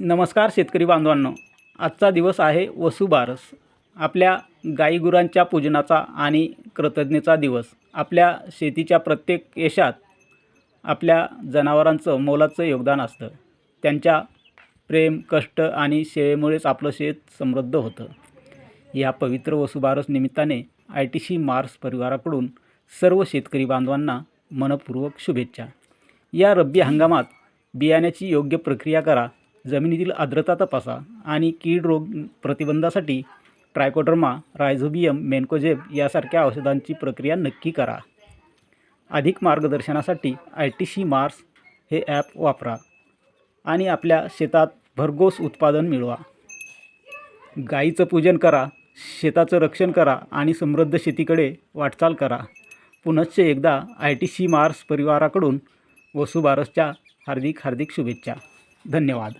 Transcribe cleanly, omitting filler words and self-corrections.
नमस्कार शेतकरी बांधवांनो, आजचा दिवस आहे वसुबारस. आपल्या गाईगुरांच्या पूजनाचा आणि कृतज्ञतेचा दिवस. आपल्या शेतीच्या प्रत्येक यशात आपल्या जनावरांचं मोलाचं योगदान असतं. त्यांच्या प्रेम, कष्ट आणि सेवेमुळेच आपलं शेत समृद्ध होतं. या पवित्र वसुबारस निमित्ताने ITC मार्स परिवाराकडून सर्व शेतकरी बांधवांना मनपूर्वक शुभेच्छा. या रब्बी हंगामात बियाण्याची योग्य प्रक्रिया करा, जमिनीतील आर्द्रता तपासा आणि कीड रोग प्रतिबंधासाठी ट्रायकोडर्मा, रायझोबियम, मेन्कोजेब यासारख्या औषधांची प्रक्रिया नक्की करा. अधिक मार्गदर्शनासाठी ITC मार्स हे ॲप वापरा आणि आपल्या शेतात भरघोस उत्पादन मिळवा. गाईचं पूजन करा, शेताचं रक्षण करा आणि समृद्ध शेतीकडे वाटचाल करा. पुनश्च एकदा ITC मार्स परिवाराकडून वसुबारसच्या हार्दिक शुभेच्छा. धन्यवाद.